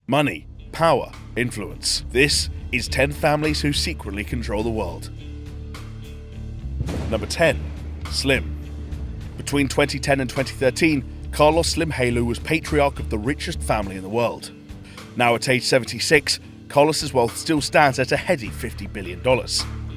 Money, power, influence. This is 10 families who secretly control the world. Number 10. Slim. Between 2010 and 2013, Carlos Slim Helú was patriarch of the richest family in the world. Now at age 76, Carlos's wealth still stands at a heady $50 billion.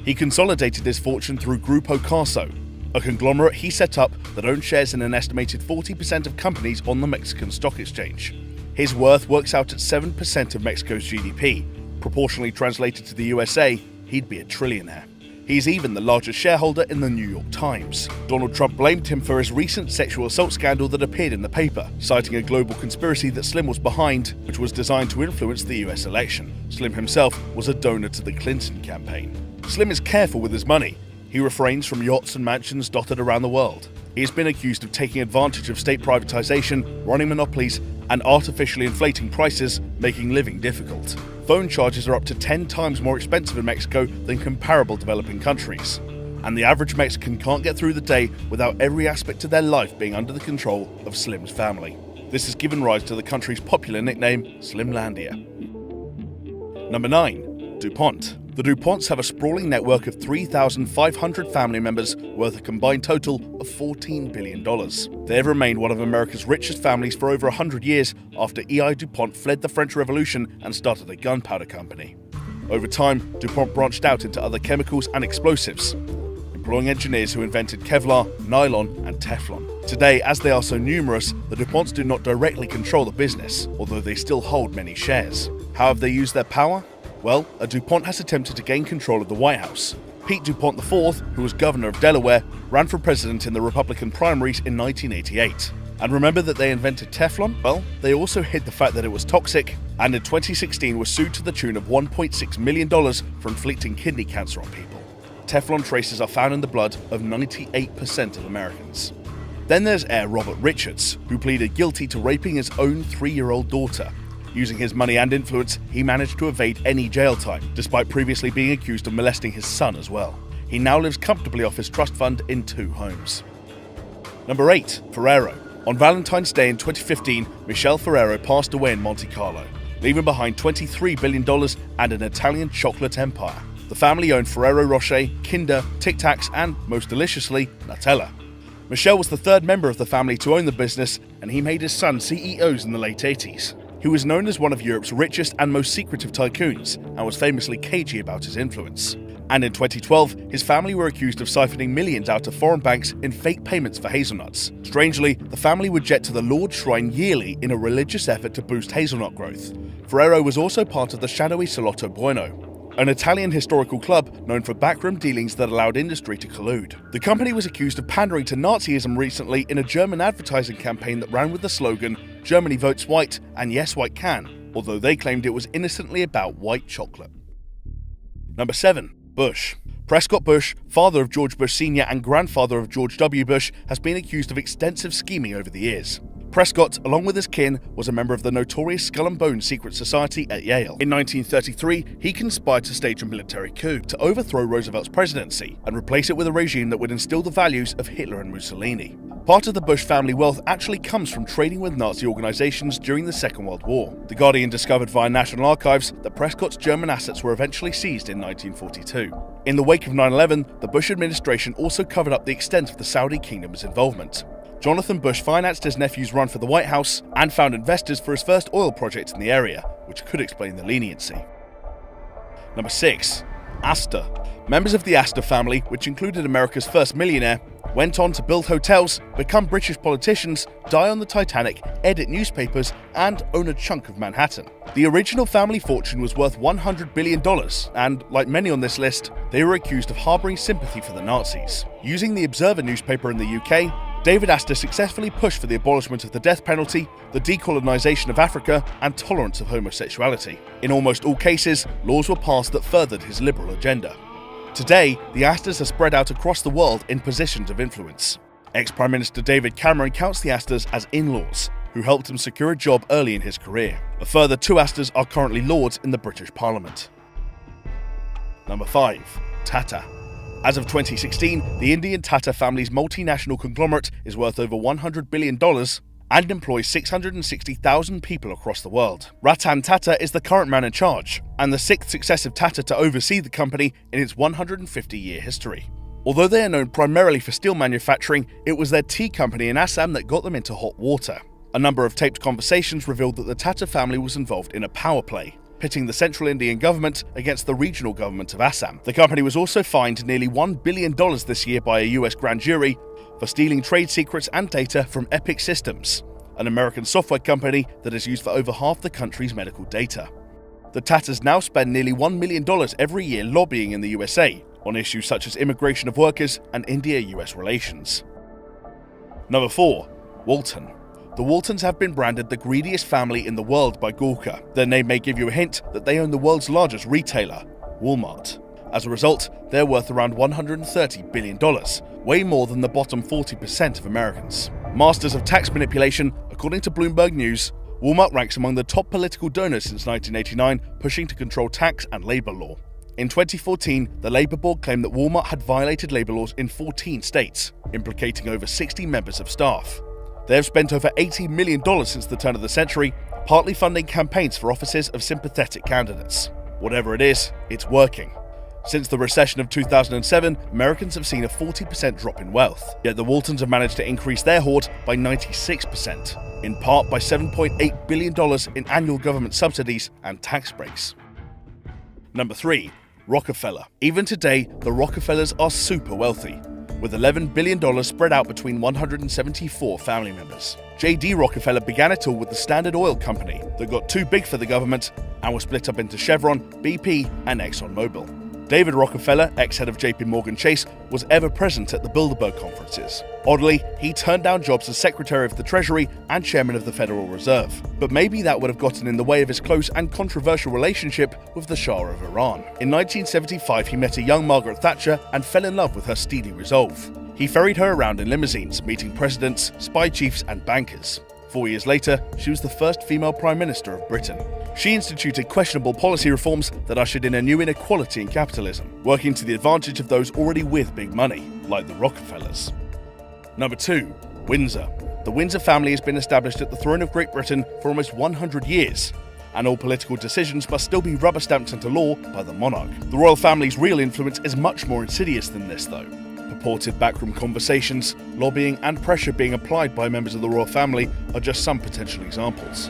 He consolidated his fortune through Grupo Carso, a conglomerate he set up that owns shares in an estimated 40% of companies on the Mexican Stock Exchange. His worth works out at 7% of Mexico's GDP. Proportionally translated to the USA, he'd be a trillionaire. He's even the largest shareholder in the New York Times. Donald Trump blamed him for his recent sexual assault scandal that appeared in the paper, citing a global conspiracy that Slim was behind, which was designed to influence the US election. Slim himself was a donor to the Clinton campaign. Slim is careful with his money. He refrains from yachts and mansions dotted around the world. He has been accused of taking advantage of state privatization, running monopolies, and artificially inflating prices, making living difficult. Phone charges are up to 10 times more expensive in Mexico than comparable developing countries. And the average Mexican can't get through the day without every aspect of their life being under the control of Slim's family. This has given rise to the country's popular nickname, Slimlandia. Number 9. DuPont. The DuPonts have a sprawling network of 3,500 family members worth a combined total of $14 billion. They have remained one of America's richest families for over 100 years after E.I. DuPont fled the French Revolution and started a gunpowder company. Over time, DuPont branched out into other chemicals and explosives, employing engineers who invented Kevlar, nylon, and Teflon. Today, as they are so numerous, the DuPonts do not directly control the business, although they still hold many shares. How have they used their power? Well, a DuPont has attempted to gain control of the White House. Pete DuPont IV, who was governor of Delaware, ran for president in the Republican primaries in 1988. And remember that they invented Teflon? Well, they also hid the fact that it was toxic, and in 2016 were sued to the tune of $1.6 million for inflicting kidney cancer on people. Teflon traces are found in the blood of 98% of Americans. Then there's heir Robert Richards, who pleaded guilty to raping his own 3-year-old daughter. Using his money and influence, he managed to evade any jail time, despite previously being accused of molesting his son as well. He now lives comfortably off his trust fund in 2 homes. Number 8. Ferrero. On Valentine's Day in 2015, Michelle Ferrero passed away in Monte Carlo, leaving behind $23 billion and an Italian chocolate empire. The family owned Ferrero Rocher, Kinder, Tic Tacs, and, most deliciously, Nutella. Michelle was the 3rd member of the family to own the business, and he made his son CEOs in the late 80s. He was known as one of Europe's richest and most secretive tycoons, and was famously cagey about his influence. And in 2012, his family were accused of siphoning millions out of foreign banks in fake payments for hazelnuts. Strangely, the family would jet to the Lourdes Shrine yearly in a religious effort to boost hazelnut growth. Ferrero was also part of the shadowy Salotto Buono, an Italian historical club known for backroom dealings that allowed industry to collude. The company was accused of pandering to Nazism recently in a German advertising campaign that ran with the slogan, "Germany votes white, and yes, white can," although they claimed it was innocently about white chocolate. Number 7. Bush. Prescott Bush, father of George Bush Sr. and grandfather of George W. Bush, has been accused of extensive scheming over the years. Prescott, along with his kin, was a member of the notorious Skull and Bones secret society at Yale. In 1933, he conspired to stage a military coup to overthrow Roosevelt's presidency and replace it with a regime that would instill the values of Hitler and Mussolini. Part of the Bush family wealth actually comes from trading with Nazi organizations during the Second World War. The Guardian discovered via National Archives that Prescott's German assets were eventually seized in 1942. In the wake of 9/11, the Bush administration also covered up the extent of the Saudi kingdom's involvement. Jonathan Bush financed his nephew's run for the White House and found investors for his first oil project in the area, which could explain the leniency. Number 6. Astor. Members of the Astor family, which included America's first millionaire, went on to build hotels, become British politicians, die on the Titanic, edit newspapers, and own a chunk of Manhattan. The original family fortune was worth $100 billion, and, like many on this list, they were accused of harboring sympathy for the Nazis. Using the Observer newspaper in the UK, David Astor successfully pushed for the abolishment of the death penalty, the decolonization of Africa, and tolerance of homosexuality. In almost all cases, laws were passed that furthered his liberal agenda. Today, the Astors are spread out across the world in positions of influence. Ex-Prime Minister David Cameron counts the Astors as in-laws, who helped him secure a job early in his career. A further 2 Astors are currently lords in the British Parliament. Number 5. Tata. As of 2016, the Indian Tata family's multinational conglomerate is worth over $100 billion and employs 660,000 people across the world. Ratan Tata is the current man in charge, and the 6th successive Tata to oversee the company in its 150-year history. Although they are known primarily for steel manufacturing, it was their tea company in Assam that got them into hot water. A number of taped conversations revealed that the Tata family was involved in a power play, pitting the central Indian government against the regional government of Assam. The company was also fined nearly $1 billion this year by a US grand jury for stealing trade secrets and data from Epic Systems, an American software company that is used for over half the country's medical data. The Tatas now spend nearly $1 million every year lobbying in the USA on issues such as immigration of workers and India-US relations. Number 4. Walton. The Waltons have been branded the greediest family in the world by Gawker. Their name may give you a hint that they own the world's largest retailer, Walmart. As a result, they're worth around $130 billion, way more than the bottom 40% of Americans. Masters of tax manipulation, according to Bloomberg News, Walmart ranks among the top political donors since 1989, pushing to control tax and labor law. In 2014, the Labor Board claimed that Walmart had violated labor laws in 14 states, implicating over 60 members of staff. They have spent over $80 million since the turn of the century, partly funding campaigns for offices of sympathetic candidates. Whatever it is, it's working. Since the recession of 2007, Americans have seen a 40% drop in wealth, yet the Waltons have managed to increase their hoard by 96%, in part by $7.8 billion in annual government subsidies and tax breaks. Number 3. Rockefeller. Even today, the Rockefellers are super wealthy, with $11 billion spread out between 174 family members. J.D. Rockefeller began it all with the Standard Oil Company that got too big for the government and was split up into Chevron, BP, and ExxonMobil. David Rockefeller, ex-head of JP Morgan Chase, was ever present at the Bilderberg conferences. Oddly, he turned down jobs as Secretary of the Treasury and Chairman of the Federal Reserve. But maybe that would have gotten in the way of his close and controversial relationship with the Shah of Iran. In 1975, he met a young Margaret Thatcher and fell in love with her steely resolve. He ferried her around in limousines, meeting presidents, spy chiefs, and bankers. 4 years later, she was the first female Prime Minister of Britain. She instituted questionable policy reforms that ushered in a new inequality in capitalism, working to the advantage of those already with big money, like the Rockefellers. Number 2. Windsor. The Windsor family has been established at the throne of Great Britain for almost 100 years, and all political decisions must still be rubber-stamped into law by the monarch. The royal family's real influence is much more insidious than this, though. Purported backroom conversations, lobbying, and pressure being applied by members of the royal family are just some potential examples.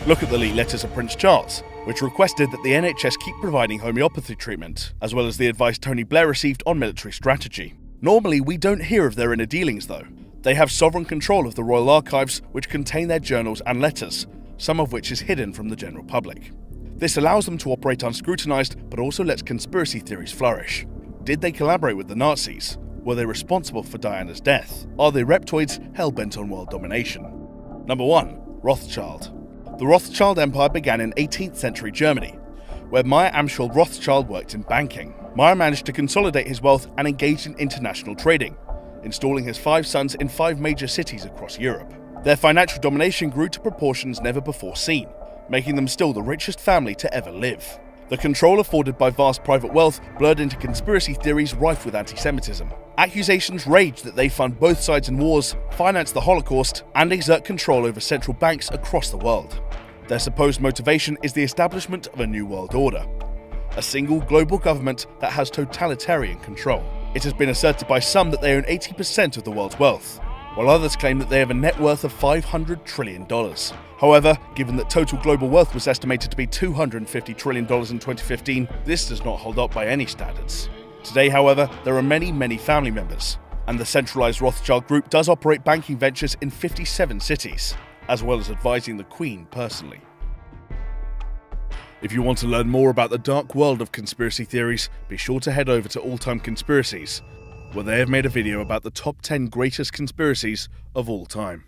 Look at the leaked letters of Prince Charles, which requested that the NHS keep providing homeopathy treatment, as well as the advice Tony Blair received on military strategy. Normally, we don't hear of their inner dealings, though. They have sovereign control of the royal archives, which contain their journals and letters, some of which is hidden from the general public. This allows them to operate unscrutinized, but also lets conspiracy theories flourish. Did they collaborate with the Nazis? Were they responsible for Diana's death? Are they reptoids hell-bent on world domination? Number 1. Rothschild. The Rothschild Empire began in 18th century Germany, where Meyer Amschel Rothschild worked in banking. Meyer managed to consolidate his wealth and engaged in international trading, installing his 5 sons in 5 major cities across Europe. Their financial domination grew to proportions never before seen, making them still the richest family to ever live. The control afforded by vast private wealth blurred into conspiracy theories rife with anti-Semitism. Accusations raged that they fund both sides in wars, finance the Holocaust, and exert control over central banks across the world. Their supposed motivation is the establishment of a new world order, a single global government that has totalitarian control. It has been asserted by some that they own 80% of the world's wealth, while others claim that they have a net worth of $500 trillion. However, given that total global wealth was estimated to be $250 trillion in 2015, this does not hold up by any standards. Today, however, there are many family members, and the centralized Rothschild Group does operate banking ventures in 57 cities, as well as advising the Queen personally. If you want to learn more about the dark world of conspiracy theories, be sure to head over to All Time Conspiracies, where they have made a video about the top 10 greatest conspiracies of all time.